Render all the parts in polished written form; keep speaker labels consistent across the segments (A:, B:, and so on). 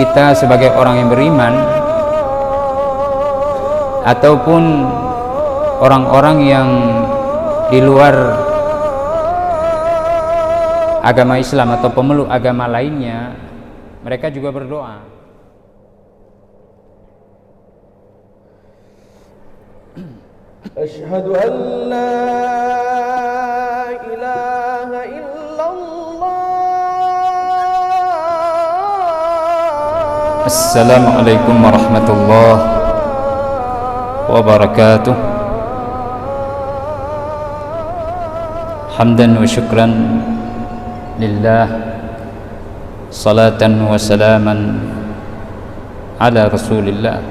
A: kita sebagai orang yang beriman ataupun orang-orang yang di luar agama Islam atau pemeluk agama lainnya, mereka juga berdoa.
B: Asyhadu an la ilaha illallah.
A: Assalamualaikum warahmatullahi wabarakatuh. Hamdan wa syukran lillah, salatan wa salaman ala rasulillah.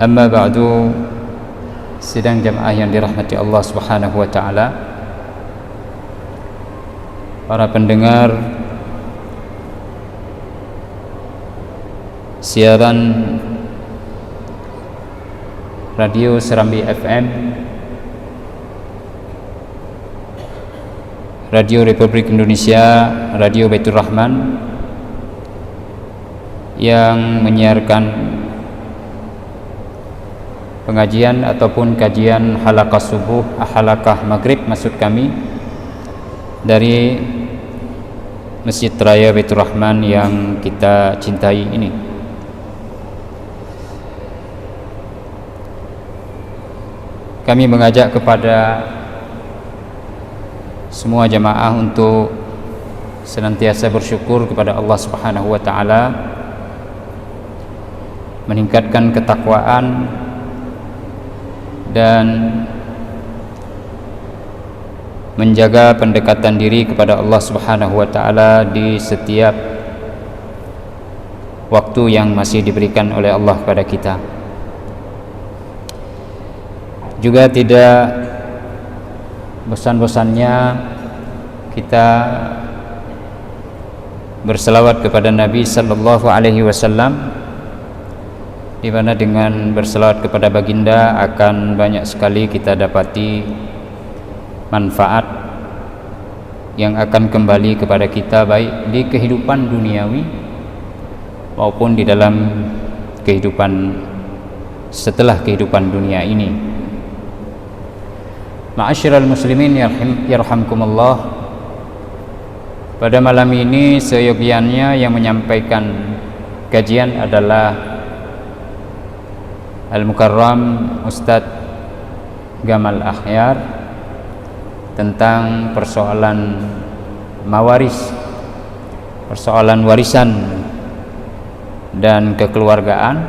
A: Amma ba'du, sidang jamaah yang dirahmati Allah Subhanahu wa taala, para pendengar siaran Radio Serambi FM, Radio Republik Indonesia, Radio Baitur Rahman yang menyiarkan pengajian ataupun kajian halaqah subuh, halaqah maghrib maksud kami, dari Masjid Raya Baitur Rahman yang kita cintai ini. Kami mengajak kepada semua jamaah untuk senantiasa bersyukur kepada Allah Subhanahu wa taala, meningkatkan ketakwaan dan menjaga pendekatan diri kepada Allah Subhanahu wa taala di setiap waktu yang masih diberikan oleh Allah kepada kita. Juga tidak bosan-bosannya kita berselawat kepada Nabi sallallahu alaihi wasallam, di mana dengan berselawat kepada baginda akan banyak sekali kita dapati manfaat yang akan kembali kepada kita, baik di kehidupan duniawi maupun di dalam kehidupan setelah kehidupan dunia ini. Ma'asyiral muslimin yarhamkumullah, pada malam ini seyogiannya yang menyampaikan kajian adalah Al-Mukarram Ustadz Gamal Akhyar tentang persoalan mawaris, persoalan warisan dan kekeluargaan.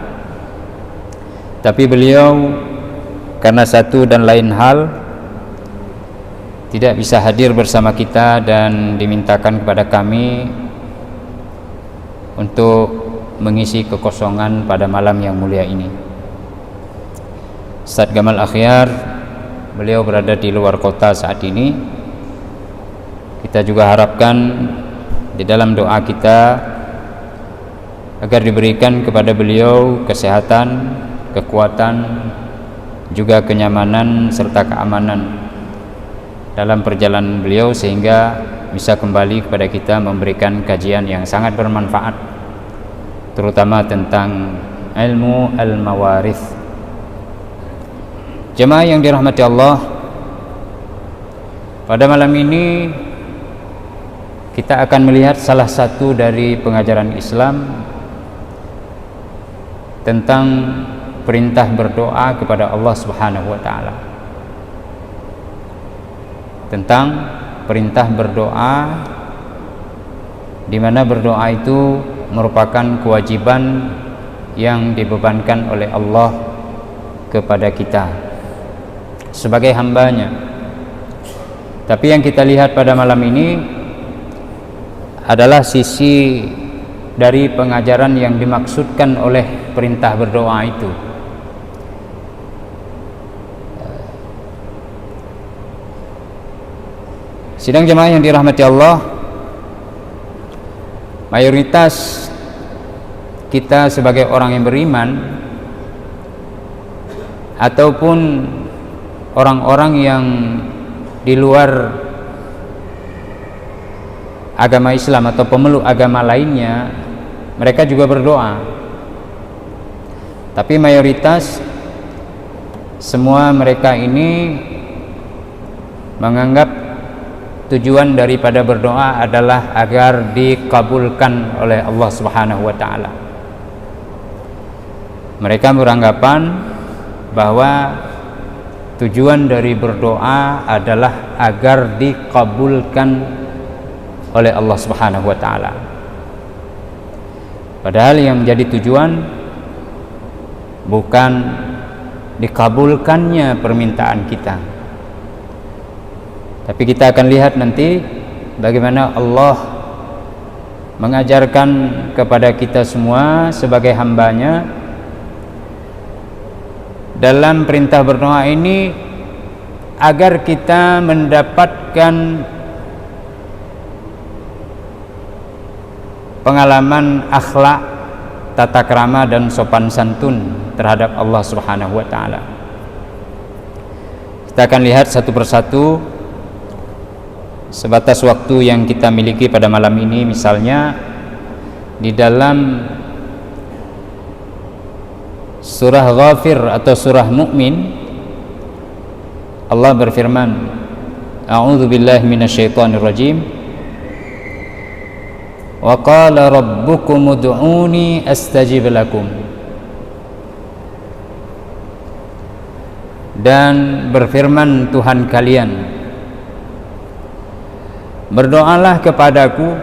A: Tapi beliau karena satu dan lain hal tidak bisa hadir bersama kita dan dimintakan kepada kami untuk mengisi kekosongan pada malam yang mulia ini. Ustadz Gamal Akhyar, beliau berada di luar kota saat ini. Kita juga harapkan di dalam doa kita agar diberikan kepada beliau kesehatan, kekuatan, juga kenyamanan serta keamanan dalam perjalanan beliau, sehingga bisa kembali kepada kita memberikan kajian yang sangat bermanfaat, terutama tentang ilmu al-mawarith. Jemaah yang dirahmati Allah, pada malam ini kita akan melihat salah satu dari pengajaran Islam tentang perintah berdoa kepada Allah Subhanahu wa taala. Tentang perintah berdoa, di mana berdoa itu merupakan kewajiban yang dibebankan oleh Allah kepada kita sebagai hambanya. Tapi yang kita lihat pada malam ini adalah sisi dari pengajaran yang dimaksudkan oleh perintah berdoa itu. Sidang jemaah yang dirahmati Allah, mayoritas kita sebagai orang yang beriman ataupun orang-orang yang di luar agama Islam atau pemeluk agama lainnya, mereka juga berdoa. Tapi mayoritas semua mereka ini menganggap tujuan daripada berdoa adalah agar dikabulkan oleh Allah Subhanahu wa taala. Mereka beranggapan bahwa tujuan dari berdoa adalah agar dikabulkan oleh Allah Subhanahu wa taala. Padahal yang menjadi tujuan bukan dikabulkannya permintaan kita. Tapi kita akan lihat nanti bagaimana Allah mengajarkan kepada kita semua sebagai hambanya dalam perintah berdoa ini agar kita mendapatkan pengalaman akhlak, tata krama dan sopan santun terhadap Allah Subhanahu wa taala. Kita akan lihat satu persatu sebatas waktu yang kita miliki pada malam ini. Misalnya di dalam surah Ghafir atau surah Mu'min, Allah berfirman, A'udzu billahi minasyaitonir rajim. Wa qala rabbukum ud'uni astajib lakum. Dan berfirman Tuhan kalian, berdoalah kepadaku,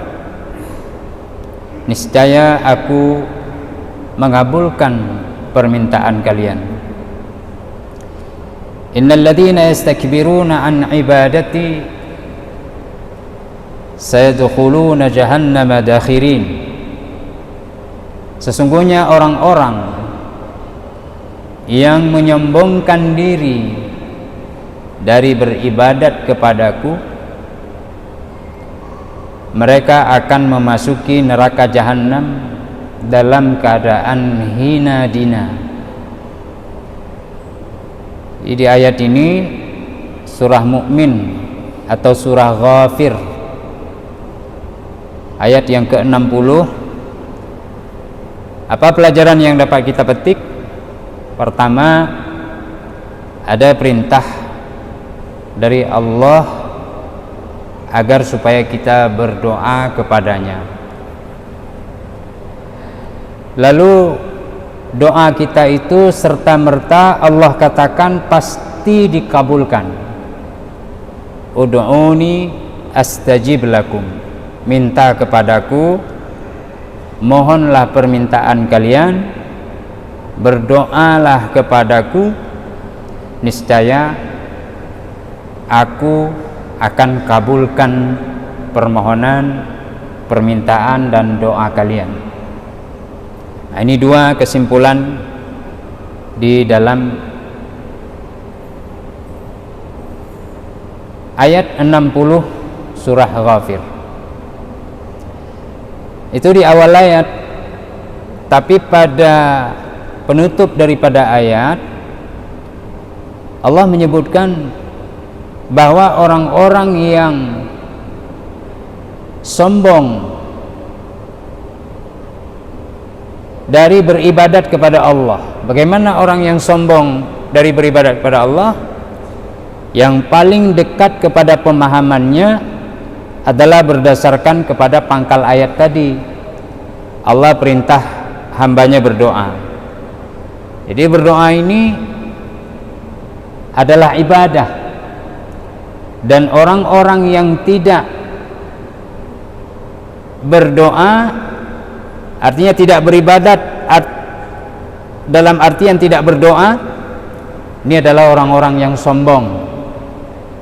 A: niscaya aku mengabulkan permintaan kalian. Innal ladzina yastakbiruna an ibadati sayadkhuluna jahannama dakhirin. Sesungguhnya orang-orang yang menyombongkan diri dari beribadat kepadaku, mereka akan memasuki neraka jahanam dalam keadaan hina dina. Di ayat ini surah Mu'min atau surah Ghafir ayat yang ke-60, apa pelajaran yang dapat kita petik? Pertama, ada perintah dari Allah agar supaya kita berdoa kepadanya. Lalu doa kita itu serta-merta Allah katakan pasti dikabulkan. Ud'uni astajib lakum. Minta kepadaku, mohonlah permintaan kalian, berdoalah kepadaku, niscaya aku akan kabulkan permohonan, permintaan dan doa kalian. Nah, ini dua kesimpulan di dalam ayat 60 surah Ghafir. Itu di awal ayat, tapi pada penutup daripada ayat Allah menyebutkan bahwa orang-orang yang sombong dari beribadat kepada Allah. Bagaimana orang yang sombong dari beribadat kepada Allah? Yang paling dekat kepada pemahamannya adalah berdasarkan kepada pangkal ayat tadi. Allah perintah hambanya berdoa. Jadi berdoa ini adalah ibadah. Dan orang-orang yang tidak berdoa, artinya tidak beribadat dalam artian tidak berdoa, ini adalah orang-orang yang sombong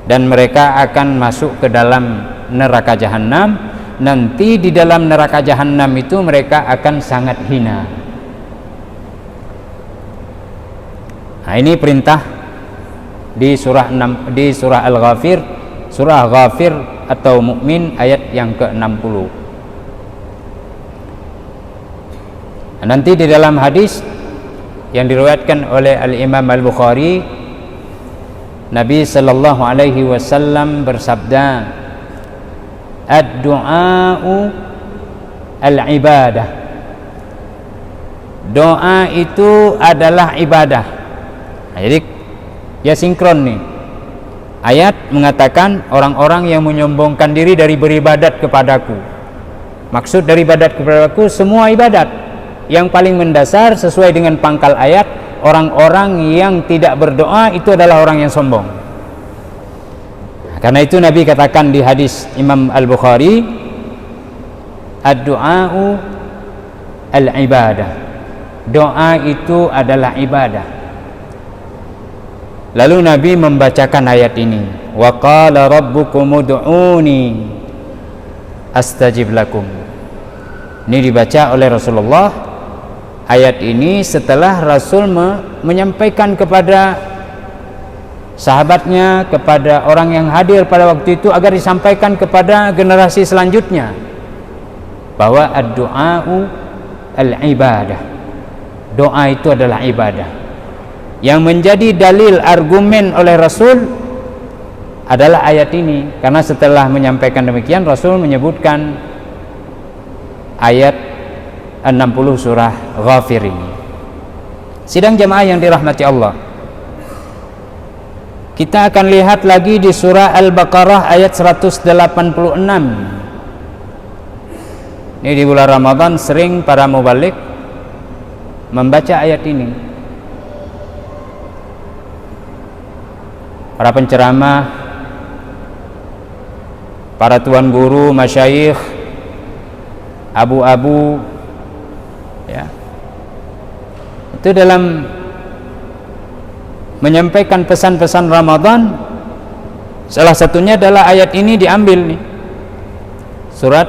A: dan mereka akan masuk ke dalam neraka jahanam. Nanti di dalam neraka jahanam itu mereka akan sangat hina. Nah, ini perintah di surah 6, di surah Al-Ghafir, surah Ghafir atau Mu'min ayat yang ke-60. Nanti di dalam hadis yang diriwayatkan oleh Al-Imam Al-Bukhari, Nabi sallallahu alaihi wasallam bersabda, ad-du'a'u al-ibadah. Doa itu adalah ibadah. Nah, jadi ya sinkron nih. Ayat mengatakan orang-orang yang menyombongkan diri dari beribadat kepadaku. Maksud dari ibadat kepadaku semua ibadat. Yang paling mendasar sesuai dengan pangkal ayat, orang-orang yang tidak berdoa itu adalah orang yang sombong. Nah, karena itu Nabi katakan di hadis Imam Al-Bukhari, ad-du'a'u al-ibadah. Doa itu adalah ibadah. Lalu Nabi membacakan ayat ini, wa qala rabbukum ud'uni astajib lakum. Ini dibaca oleh Rasulullah. Ayat ini setelah Rasul menyampaikan kepada sahabatnya, kepada orang yang hadir pada waktu itu, agar disampaikan kepada generasi selanjutnya bahwa ad-du'a'u al-ibadah. Doa itu adalah ibadah. Yang menjadi dalil argumen oleh Rasul adalah ayat ini. Karena setelah menyampaikan demikian, Rasul menyebutkan ayat 60 surah Ghafir ini. Sidang jamaah yang dirahmati Allah, kita akan lihat lagi di surah Al-Baqarah ayat 186. Ini di bulan Ramadan sering para mubalik membaca ayat ini. Para penceramah, para tuan guru, masyayikh, abu-abu, ya, itu dalam menyampaikan pesan-pesan Ramadan, salah satunya adalah ayat ini diambil nih, surat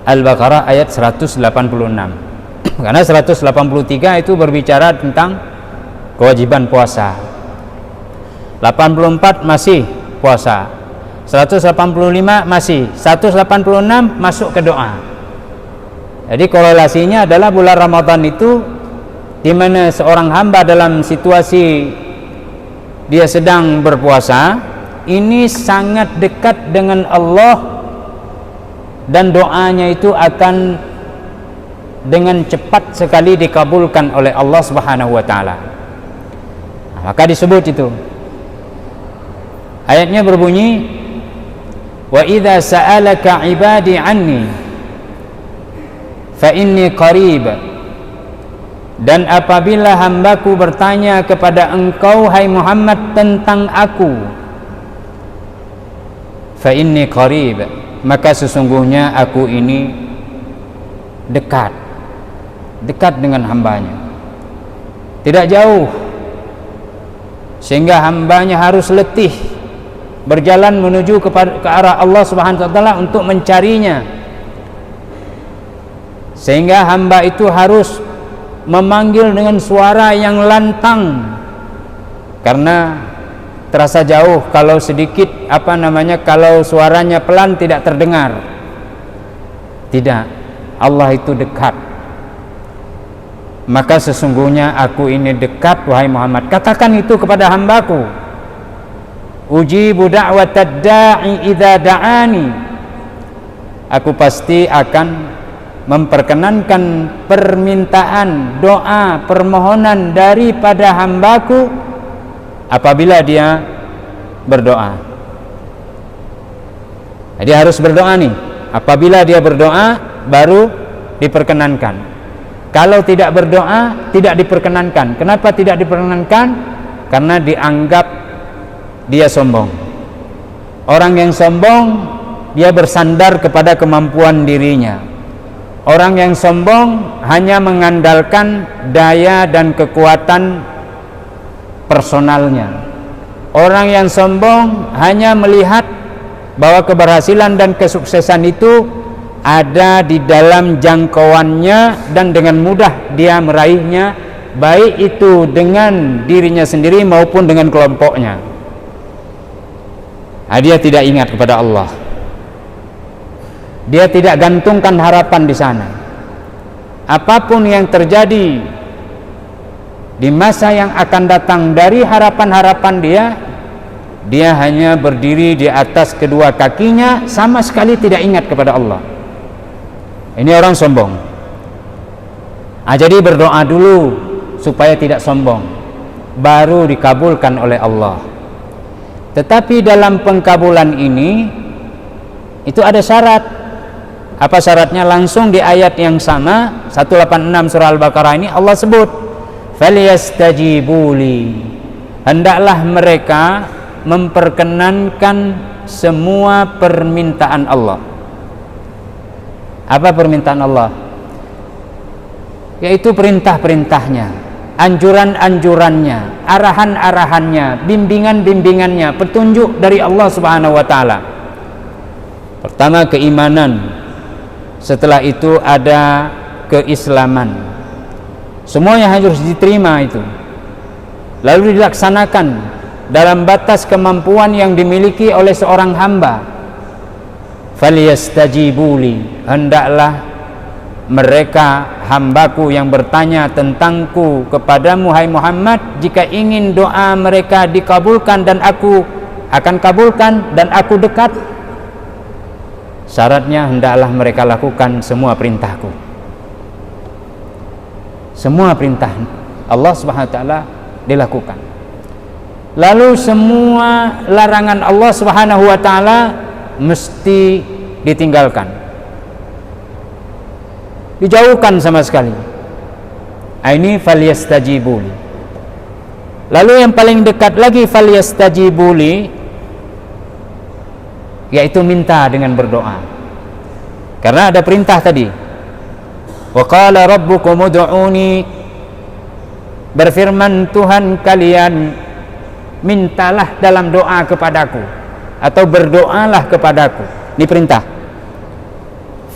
A: Al-Baqarah ayat 186. Karena 183 itu berbicara tentang kewajiban puasa, 84 masih puasa, 185 masih, 186 masuk ke doa. Jadi korelasinya adalah bulan Ramadan itu di mana seorang hamba dalam situasi dia sedang berpuasa, ini sangat dekat dengan Allah dan doanya itu akan dengan cepat sekali dikabulkan oleh Allah Subhanahu wa taala. Nah, maka disebut itu. Ayatnya berbunyi, wa idza sa'alaka 'ibadi 'anni fa inni qarib. Dan apabila hambaku bertanya kepada engkau hai Muhammad tentang aku, fa inni qarib, maka sesungguhnya aku ini dekat dengan hambanya, tidak jauh, sehingga hambanya harus letih berjalan menuju ke arah Allah Subhanahu wa taala untuk mencarinya, sehingga hamba itu harus memanggil dengan suara yang lantang karena terasa jauh. Kalau sedikit kalau suaranya pelan tidak terdengar. Tidak, Allah itu dekat. Maka sesungguhnya aku ini dekat wahai Muhammad. Katakan itu kepada hambaku, ujibu da'watad da'i idza da'ani. Aku pasti akan memperkenankan permintaan, doa, permohonan daripada hambaku apabila dia berdoa. Dia harus berdoa nih. Apabila dia berdoa baru diperkenankan. Kalau tidak berdoa tidak diperkenankan. Kenapa tidak diperkenankan? Karena dianggap dia sombong. Orang yang sombong dia bersandar kepada kemampuan dirinya. Orang yang sombong hanya mengandalkan daya dan kekuatan personalnya. Orang yang sombong hanya melihat bahwa keberhasilan dan kesuksesan itu ada di dalam jangkauannya dan dengan mudah dia meraihnya, baik itu dengan dirinya sendiri maupun dengan kelompoknya. Dia tidak ingat kepada Allah. Dia tidak gantungkan harapan di sana. Apapun yang terjadi di masa yang akan datang dari harapan-harapan dia, dia hanya berdiri di atas kedua kakinya, sama sekali tidak ingat kepada Allah. Ini orang sombong. Jadi berdoa dulu supaya tidak sombong, baru dikabulkan oleh Allah. Tetapi dalam pengkabulan ini itu ada syarat. Apa syaratnya? Langsung di ayat yang sama 186 surah Al-Baqarah ini Allah sebut, "Falyastajibuli." Hendaklah mereka memperkenankan semua permintaan Allah. Apa permintaan Allah? Yaitu perintah-perintahnya, anjuran-anjurannya, arahan-arahannya, bimbingan-bimbingannya, petunjuk dari Allah Subhanahu wa taala. Pertama keimanan, setelah itu ada keislaman. Semuanya harus diterima itu, lalu dilaksanakan dalam batas kemampuan yang dimiliki oleh seorang hamba. Falyastajibuli, hendaklah mereka hambaku yang bertanya tentangku kepadamu hai Muhammad, jika ingin doa mereka dikabulkan dan aku akan kabulkan dan aku dekat, syaratnya hendaklah mereka lakukan semua perintahku. Semua perintah Allah Subhanahu wa taala dilakukan. Lalu semua larangan Allah Subhanahu wa taala mesti ditinggalkan, dijauhkan sama sekali. Ini falyastajibuli. Lalu yang paling dekat lagi falyastajibuli, yaitu minta dengan berdoa. Karena ada perintah tadi, wa qala rabbukum ud'uni, berfirman Tuhan kalian, mintalah dalam doa kepadaku atau berdoalah kepadaku. Ini perintah.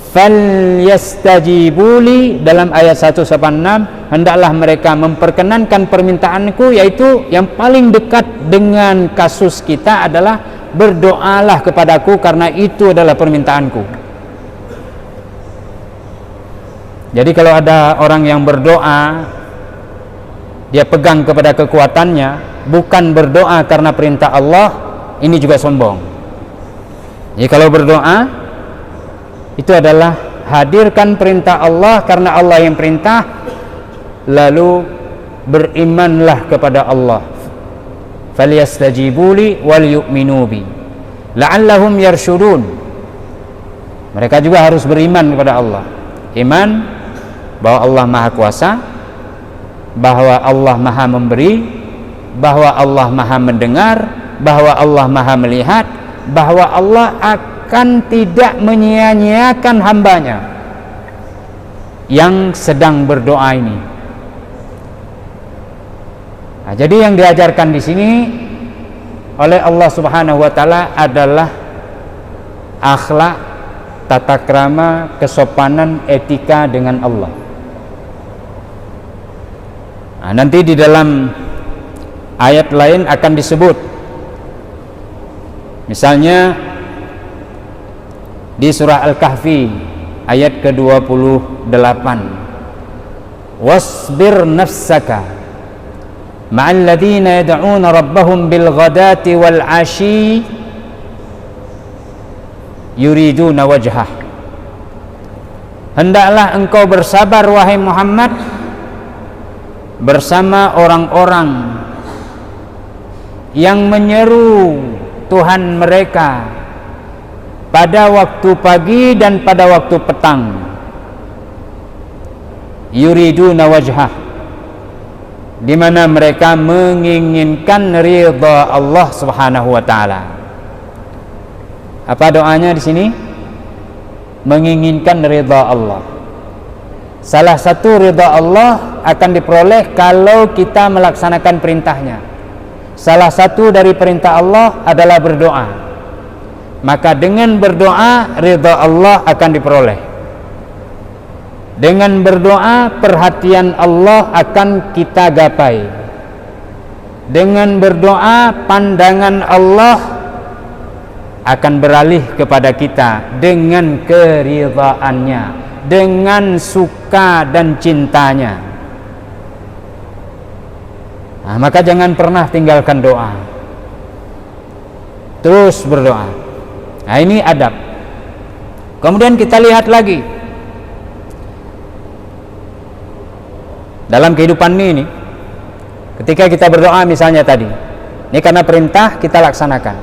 A: Falyastajibuli, dalam ayat 186, hendaklah mereka memperkenankan permintaanku, yaitu yang paling dekat dengan kasus kita adalah berdoalah kepadaku, karena itu adalah permintaanku. Jadi kalau ada orang yang berdoa, dia pegang kepada kekuatannya, bukan berdoa karena perintah Allah, ini juga sombong. Jadi kalau berdoa itu adalah hadirkan perintah Allah karena Allah yang perintah, lalu berimanlah kepada Allah. Falyastajibuli wal yu'minu bi la'allahum yarshudun. Mereka juga harus beriman kepada Allah. Iman bahwa Allah Maha Kuasa, bahwa Allah Maha Memberi, bahwa Allah Maha Mendengar, bahwa Allah Maha Melihat, bahwa Allah akan tidak menyia-nyiakan hambanya yang sedang berdoa ini. Nah, jadi yang diajarkan di sini oleh Allah Subhanahu wa taala adalah akhlak, tata krama, kesopanan, etika dengan Allah. Nah, nanti di dalam ayat lain akan disebut, misalnya di surah Al-Kahfi ayat ke-28, wasbir nafsaka ma'al ladzina yad'una rabbahum bil ghadati wal 'ashi yuriduna wajhah. Hendaklah engkau bersabar wahai Muhammad bersama orang-orang yang menyeru Tuhan mereka pada waktu pagi dan pada waktu petang. Yuriduna wajhah, di mana mereka menginginkan ridha Allah Subhanahu wa taala. Apa doanya di sini? Menginginkan ridha Allah. Salah satu ridha Allah akan diperoleh kalau kita melaksanakan perintahnya. Salah satu dari perintah Allah adalah berdoa. Maka dengan berdoa ridha Allah akan diperoleh. Dengan berdoa perhatian Allah akan kita gapai. Dengan berdoa pandangan Allah akan beralih kepada kita dengan keridhaannya, dengan suka dan cintanya. Nah, maka jangan pernah tinggalkan doa. terus berdoa. Nah, ini adab. Kemudian kita lihat lagi dalam kehidupan ini, ketika kita berdoa misalnya tadi, ini karena perintah kita laksanakan,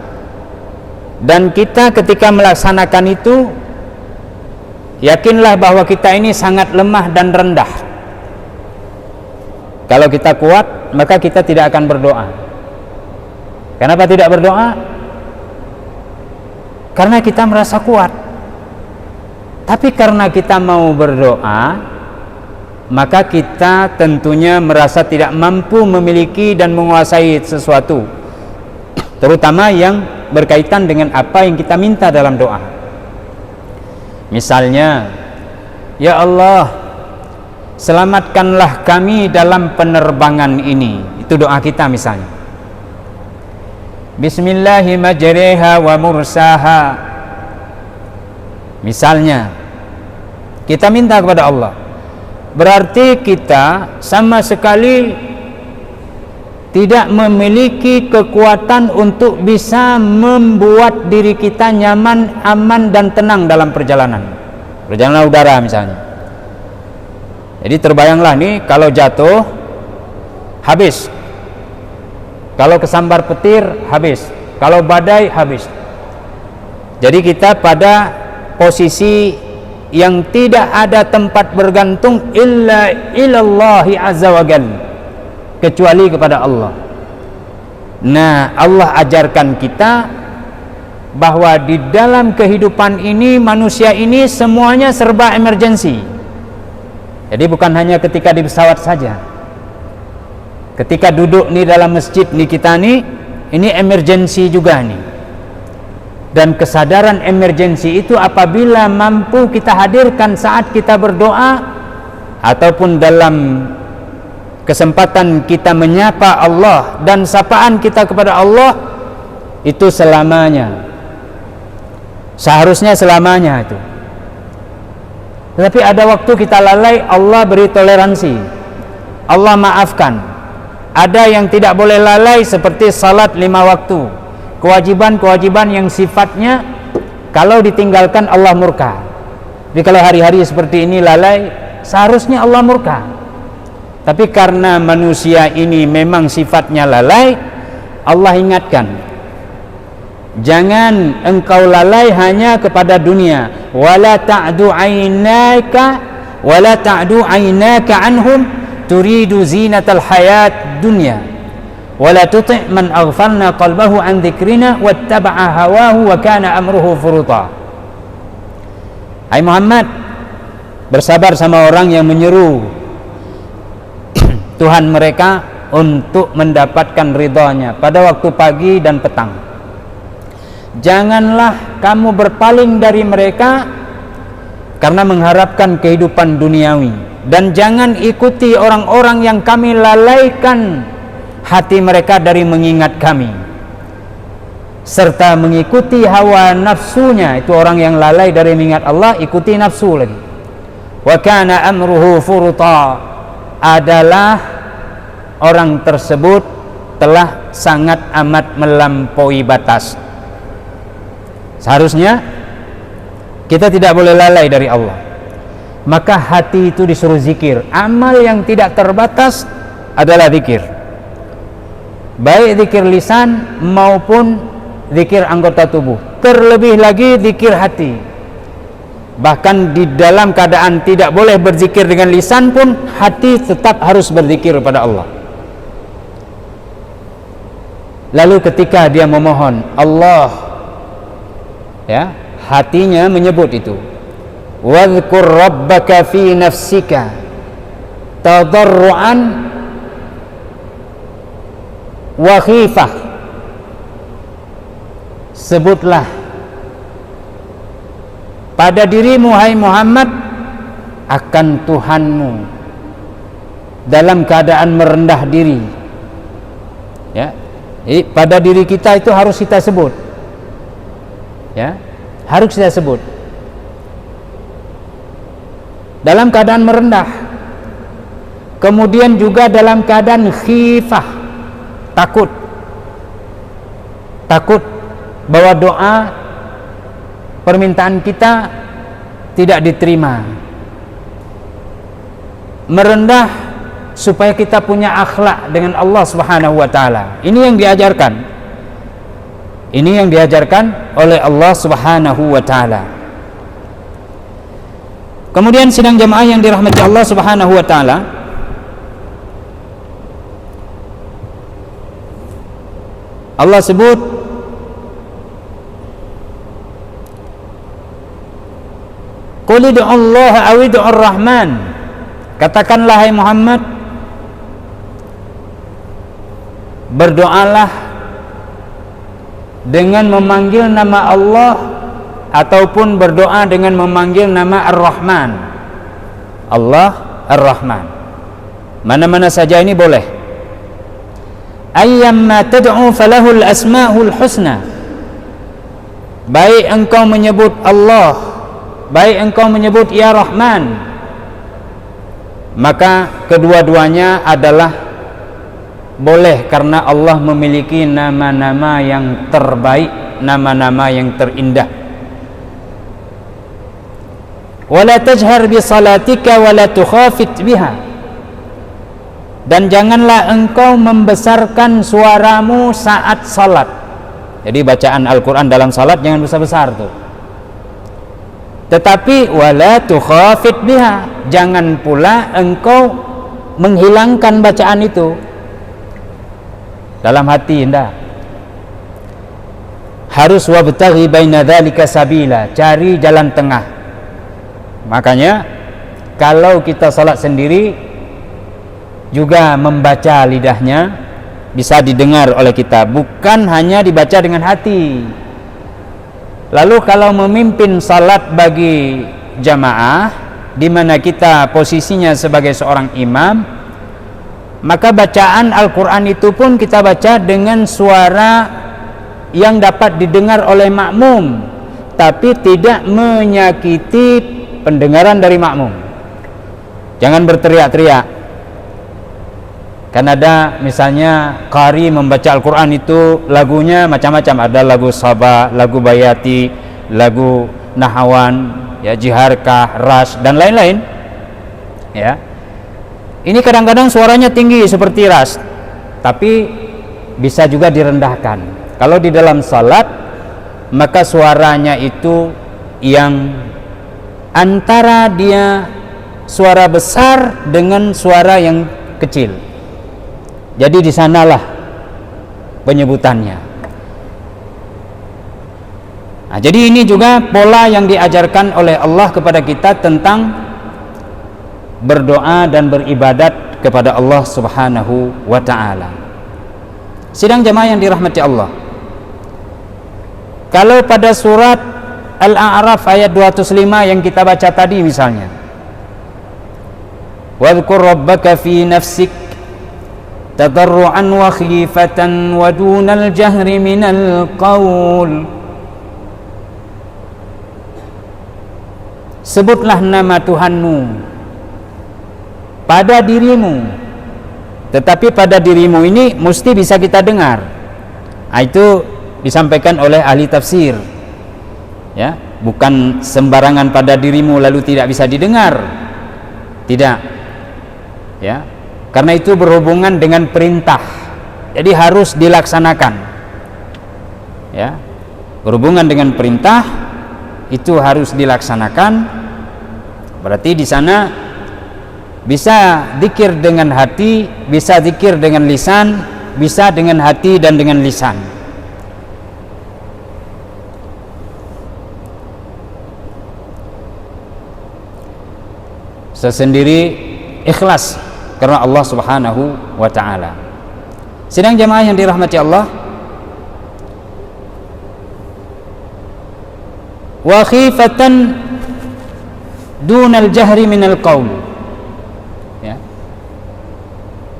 A: dan kita ketika melaksanakan itu yakinlah bahwa kita ini sangat lemah dan rendah. Kalau kita kuat, maka kita tidak akan berdoa. Kenapa tidak berdoa? Karena kita merasa kuat. Tapi karena kita mau berdoa, maka kita tentunya merasa tidak mampu memiliki dan menguasai sesuatu, terutama yang berkaitan dengan apa yang kita minta dalam doa. Misalnya, ya Allah, selamatkanlah kami dalam penerbangan ini. Itu doa kita misalnya. Bismillahi majriha wa mursaha. Misalnya, kita minta kepada Allah. Berarti kita sama sekali tidak memiliki kekuatan untuk bisa membuat diri kita nyaman, aman dan tenang dalam perjalanan udara misalnya. Jadi terbayanglah nih, kalau jatuh habis, kalau kesambar petir habis, kalau badai habis. Jadi kita pada posisi yang tidak ada tempat bergantung illa ilallahi azza wa jalla, kecuali kepada Allah. Nah, Allah ajarkan kita bahwa di dalam kehidupan ini, manusia ini semuanya serba emergensi. Jadi bukan hanya ketika di pesawat saja. Ketika duduk nih dalam masjid nih kita nih, ini emergensi juga nih. Dan kesadaran emergensi itu apabila mampu kita hadirkan saat kita berdoa, ataupun dalam kesempatan kita menyapa Allah dan sapaan kita kepada Allah, itu selamanya, seharusnya selamanya itu. Tetapi ada waktu kita lalai, Allah beri toleransi, Allah maafkan. Ada yang tidak boleh lalai seperti salat 5 waktu, kewajiban-kewajiban yang sifatnya kalau ditinggalkan Allah murka. Jadi kalau hari-hari seperti ini lalai, seharusnya Allah murka. Tapi karena manusia ini memang sifatnya lalai, Allah ingatkan, jangan engkau lalai hanya kepada dunia. Wala ta'du aynaka anhum turidu zinatal hayat dunya. Wala tuti' man aghfalna qalbahu an dzikrina wattaba'a hawahu wa kana amruhu furuta. Hai Muhammad, bersabar sama orang yang menyeru Tuhan mereka untuk mendapatkan ridhonya pada waktu pagi dan petang. Janganlah kamu berpaling dari mereka karena mengharapkan kehidupan duniawi, dan jangan ikuti orang-orang yang kami lalaikan hati mereka dari mengingat kami, serta mengikuti hawa nafsunya. Itu orang yang lalai dari mengingat Allah, ikuti nafsu lagi. Wa kana amruhu furuta, adalah orang tersebut telah sangat amat melampaui batas. Seharusnya kita tidak boleh lalai dari Allah. Maka hati itu disuruh zikir. Amal yang tidak terbatas adalah zikir, baik zikir lisan maupun zikir anggota tubuh. Terlebih lagi zikir hati. Bahkan di dalam keadaan tidak boleh berzikir dengan lisan pun, hati tetap harus berzikir kepada Allah. Lalu ketika dia memohon Allah, ya, hatinya menyebut itu, wadhkur rabbaka fi nafsika tadarruan wa khifah. Sebutlah pada dirimu hai Muhammad akan Tuhanmu dalam keadaan merendah diri. Ya, pada diri kita itu harus kita sebut. Ya, harus kita sebut dalam keadaan merendah. Kemudian juga dalam keadaan khifah, takut bahwa doa permintaan kita tidak diterima. Merendah supaya kita punya akhlak dengan Allah Subhanahu wa taala. Ini yang diajarkan. Ini yang diajarkan oleh Allah Subhanahu wa taala. Kemudian sidang jamaah yang dirahmati Allah Subhanahu wa taala, Allah sebut Qul ud'u Allah aw ud'u Ar-Rahman. Katakanlah hai Muhammad, berdoalah dengan memanggil nama Allah ataupun berdoa dengan memanggil nama Ar-Rahman. Allah Ar-Rahman. Mana-mana saja ini boleh. Ayyamma tad'u falahul asmaul husna. Baik engkau menyebut Allah, baik engkau menyebut Ya Rahman, maka kedua-duanya adalah boleh karena Allah memiliki nama-nama yang terbaik, nama-nama yang terindah. Wala tajhar bi salatika wala tukhafit biha. Dan janganlah engkau membesarkan suaramu saat salat. Jadi bacaan Al-Quran dalam salat jangan besar-besar tuh. Tetapi wala tukhafit biha, jangan pula engkau menghilangkan bacaan itu dalam hati. Hendak harus wabtaghi baina dzalika sabila, cari jalan tengah. Makanya kalau kita salat sendiri juga membaca lidahnya bisa didengar oleh kita, bukan hanya dibaca dengan hati. Lalu kalau memimpin salat bagi jamaah di mana kita posisinya sebagai seorang imam, maka bacaan Al-Quran itu pun kita baca dengan suara yang dapat didengar oleh makmum, tapi tidak menyakiti pendengaran dari makmum. Jangan berteriak-teriak. Kan ada misalnya qari membaca Al-Quran itu lagunya macam-macam, ada lagu Sabah, lagu Bayati, lagu Nahawan, ya, Jiharkah, Ras dan lain-lain. Ya. Ini kadang-kadang suaranya tinggi seperti Ras, tapi bisa juga direndahkan. Kalau di dalam salat maka suaranya itu yang antara dia suara besar dengan suara yang kecil. Jadi di sanalah penyebutannya. Nah, jadi ini juga pola yang diajarkan oleh Allah kepada kita tentang berdoa dan beribadat kepada Allah Subhanahu wa ta'ala. Sidang jamaah yang dirahmati Allah, kalau pada surat Al-A'raf ayat 205 yang kita baca tadi misalnya, wadhkur rabbaka fi nafsik tadarru'an wa khifatan wa dunal jahri minal qaul. Sebutlah nama Tuhanmu pada dirimu, tetapi pada dirimu ini mesti bisa kita dengar. Nah, itu disampaikan oleh ahli tafsir, ya, bukan sembarangan pada dirimu lalu tidak bisa didengar, tidak, ya, karena itu berhubungan dengan perintah, jadi harus dilaksanakan, ya, berhubungan dengan perintah itu harus dilaksanakan. Berarti di sana bisa zikir dengan hati, bisa zikir dengan lisan, bisa dengan hati dan dengan lisan. Sesendiri ikhlas karena Allah Subhanahu wa ta'ala. Sidang jamaah yang dirahmati Allah, wa khifatan dunal jahri minal qaul, ya.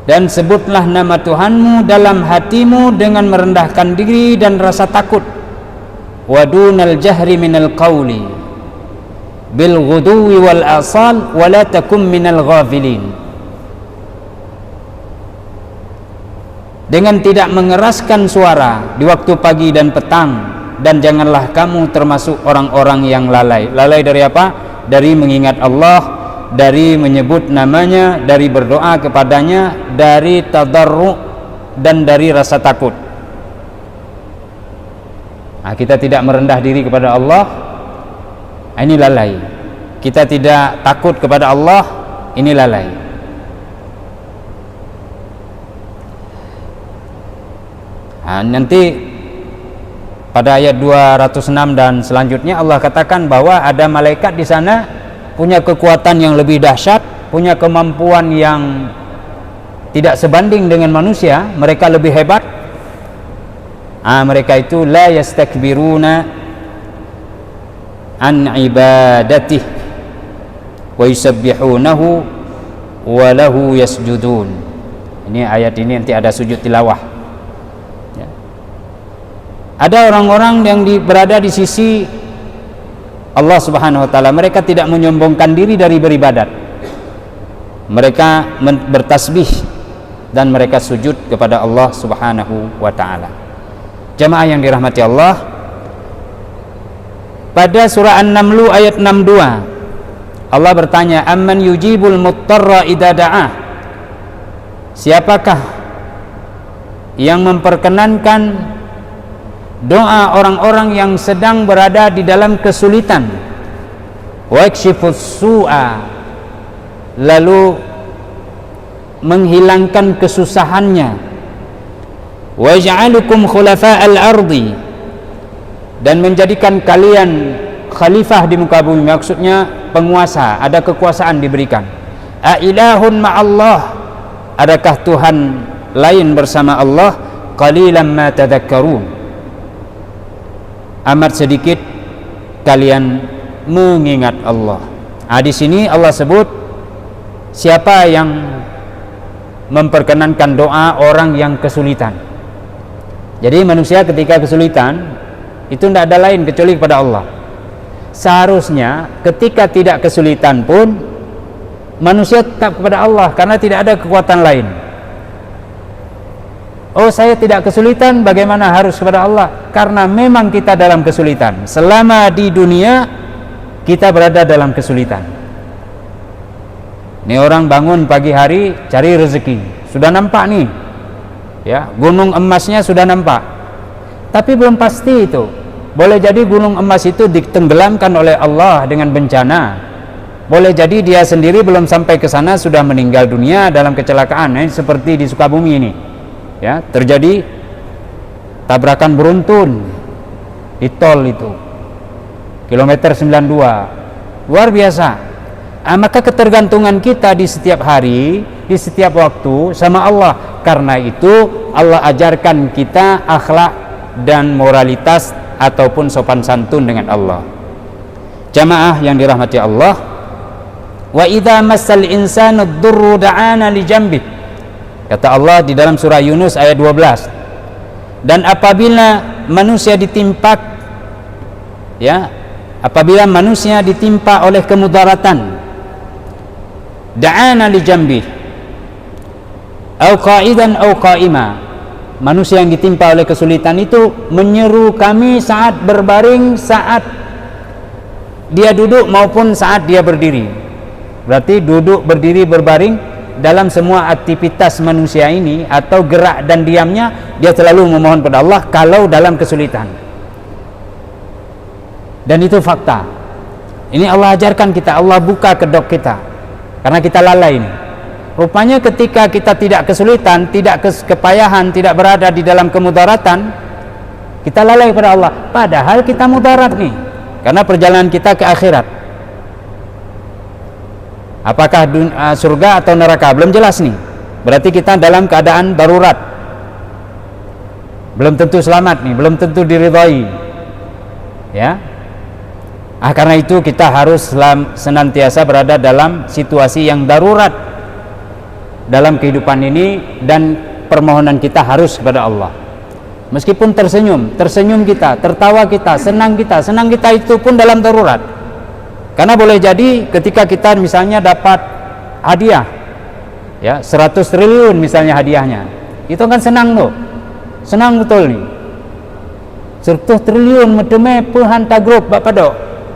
A: Dan sebutlah nama Tuhanmu dalam hatimu dengan merendahkan diri dan rasa takut. Wa dunal jahri minal qauli bil ghuduwi wal asal wa la takum minal ghafilin. Dengan tidak mengeraskan suara di waktu pagi dan petang, dan janganlah kamu termasuk orang-orang yang lalai. Lalai dari apa? Dari mengingat Allah, dari menyebut namanya, dari berdoa kepadanya, dari tadarru' dan dari rasa takut. Nah, kita tidak merendah diri kepada Allah, ini lalai. Kita tidak takut kepada Allah, ini lalai. Nah, nanti pada ayat 206 dan selanjutnya Allah katakan bahwa ada malaikat di sana punya kekuatan yang lebih dahsyat, punya kemampuan yang tidak sebanding dengan manusia, mereka lebih hebat. Mereka itu la yastakbiruna an ibadatih wa yusabbihunahu wa lahu yasjudun. Ini ayat ini nanti ada sujud tilawah. Ya. Ada orang-orang yang berada di sisi Allah Subhanahu wa taala, mereka tidak menyombongkan diri dari beribadat. Mereka bertasbih dan mereka sujud kepada Allah Subhanahu wa taala. Jamaah yang dirahmati Allah, pada surah An-Naml ayat 62 Allah bertanya, amman yujibul muttarra idza da'ah, siapakah yang memperkenankan doa orang-orang yang sedang berada di dalam kesulitan, wa yakshifus su'a, lalu menghilangkan kesusahannya, wa yaj'alukum khulafa'al ardi, dan menjadikan kalian khalifah di muka bumi, maksudnya penguasa, ada kekuasaan diberikan. A ilahun ma'allah, adakah Tuhan lain bersama Allah? Qalilan ma tadhakkarun, amat sedikit kalian mengingat Allah. Di sini Allah sebut siapa yang memperkenankan doa orang yang kesulitan. Jadi manusia ketika kesulitan itu tidak ada lain kecuali kepada Allah. Seharusnya ketika tidak kesulitan pun manusia tetap kepada Allah, karena tidak ada kekuatan lain. Oh, saya tidak kesulitan, bagaimana harus kepada Allah? Karena memang kita dalam kesulitan. Selama di dunia kita berada dalam kesulitan. Ini orang bangun pagi hari cari rezeki, sudah nampak nih, ya, gunung emasnya sudah nampak, tapi belum pasti itu. Boleh jadi gunung emas itu ditenggelamkan oleh Allah dengan bencana. Boleh jadi dia sendiri belum sampai ke sana sudah meninggal dunia dalam kecelakaan, seperti di Sukabumi ini. Ya, terjadi tabrakan beruntun di tol itu, kilometer 92, luar biasa. Maka ketergantungan kita di setiap hari, di setiap waktu sama Allah. Karena itu Allah ajarkan kita akhlak dan moralitas ataupun sopan santun dengan Allah. Jamaah yang dirahmati Allah, wa idza massal insanu ad-durru da'ana li jambih, kata Allah di dalam surah Yunus ayat 12, dan apabila manusia ditimpa, ya, apabila manusia ditimpa oleh kemudaratan, da'ana li jambih au qa'idan au qa'ima, manusia yang ditimpa oleh kesulitan itu menyeru kami saat berbaring, saat dia duduk maupun saat dia berdiri. Berarti duduk, berdiri, berbaring, dalam semua aktivitas manusia ini atau gerak dan diamnya dia selalu memohon pada Allah kalau dalam kesulitan. Dan itu fakta. Ini Allah ajarkan kita, Allah buka kedok kita karena kita lalai ini. Rupanya ketika kita tidak kesulitan, tidak kepayahan, tidak berada di dalam kemudaratan, kita lalai pada Allah. Padahal kita mudarat nih, karena perjalanan kita ke akhirat. Apakah surga atau neraka? Belum jelas nih. Berarti kita dalam keadaan darurat. Belum tentu selamat nih, belum tentu diridhai. Ya. Karena itu kita harus senantiasa berada dalam situasi yang darurat dalam kehidupan ini, dan permohonan kita harus kepada Allah. Meskipun tersenyum kita, tertawa kita, senang kita itu pun dalam darurat. Karena boleh jadi ketika kita misalnya dapat hadiah, ya 100 triliun misalnya hadiahnya, itu kan senang loh, senang betul nih. 100 triliun meteme pehanta grup bak padok.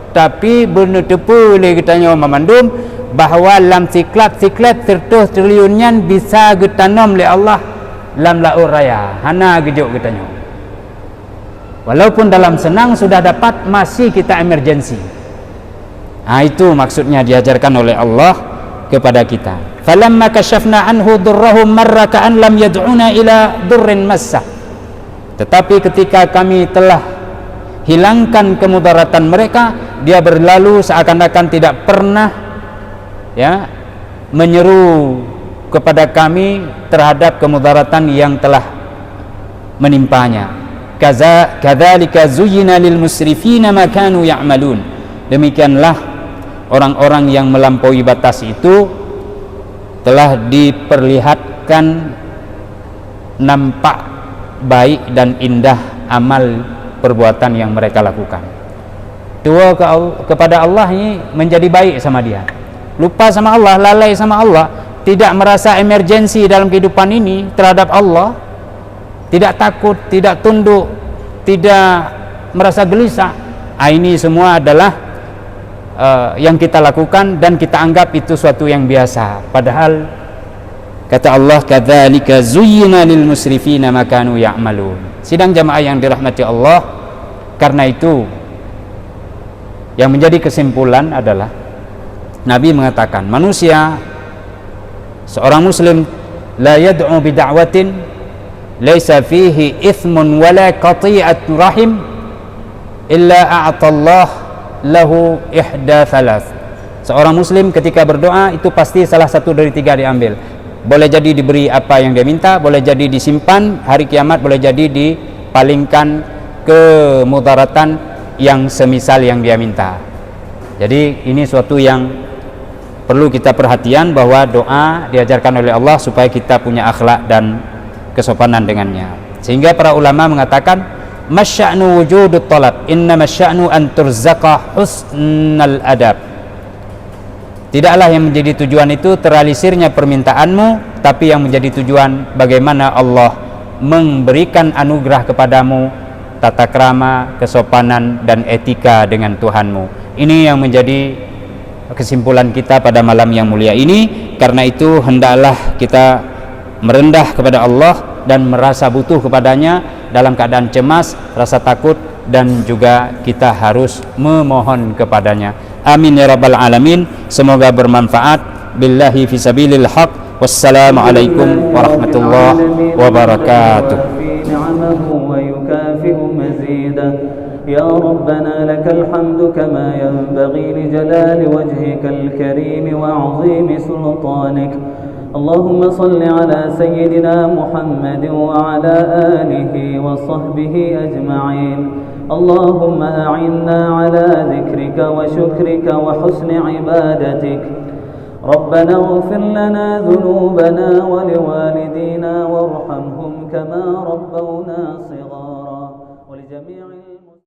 A: Tapi benar tepu boleh kitanya memandum bahawa lam siklat 100 triliunnya bisa getanom oleh Allah lam laur raya. Hana gejuk kitanya. Walaupun dalam senang sudah dapat, masih kita emergency. Itu maksudnya diajarkan oleh Allah kepada kita. Falamma kashafna anhu durrahum marra ka'an lam yad'una ila durrin massah. Tetapi ketika kami telah hilangkan kemudaratan mereka, dia berlalu seakan-akan tidak pernah menyeru kepada kami terhadap kemudaratan yang telah menimpanya. Kadzalika zuyyina lil musrifina ma kanu ya'malun. Demikianlah orang-orang yang melampaui batas itu telah diperlihatkan nampak baik dan indah amal perbuatan yang mereka lakukan. Dua kepada Allah ini menjadi baik sama dia. Lupa sama Allah, lalai sama Allah, tidak merasa emergensi dalam kehidupan ini terhadap Allah, tidak takut, tidak tunduk, tidak merasa gelisah. Ini semua adalah yang kita lakukan dan kita anggap itu suatu yang biasa. Padahal kata Allah, kadzalika zuyyina lil musrifina ma kanu ya'malun. Sidang jamaah yang dirahmati Allah, karena itu yang menjadi kesimpulan adalah Nabi mengatakan manusia, seorang muslim, la yad'u bi da'watin laisa fihi ithmun wala qati'at rahim illa a'tallah lahu ihda thalath. Seorang muslim ketika berdoa itu pasti salah satu dari 3 diambil. Boleh jadi diberi apa yang dia minta, boleh jadi disimpan hari kiamat, boleh jadi dipalingkan kemudaratan yang semisal yang dia minta. Jadi ini suatu yang perlu kita perhatian, bahwa doa diajarkan oleh Allah supaya kita punya akhlak dan kesopanan dengannya. Sehingga para ulama mengatakan masya'nu wujudut talab, innama sya'nu an turzaqa husnal adab. Tidaklah yang menjadi tujuan itu terrealisirnya permintaanmu, tapi yang menjadi tujuan bagaimana Allah memberikan anugerah kepadamu tata krama, kesopanan dan etika dengan Tuhanmu. Ini yang menjadi kesimpulan kita pada malam yang mulia ini. Karena itu hendaklah kita merendah kepada Allah dan merasa butuh kepadanya dalam keadaan cemas, rasa takut, dan juga kita harus memohon kepadanya. Amin ya rabbal alamin. Semoga bermanfaat. Billahi fisabilil haq. Wassalamualaikum warahmatullahi wabarakatuh. يا ربنا لك الحمد كما ينبغي لجلال وجهك الكريم وعظيم سلطانك. اللهم صل على سيدنا محمد وعلى آله وصحبه أجمعين. اللهم أعنا على ذكرك وشكرك وحسن عبادتك. ربنا اغفر لنا ذنوبنا ولوالدينا وارحمهم كما ربونا صغارا ولجميع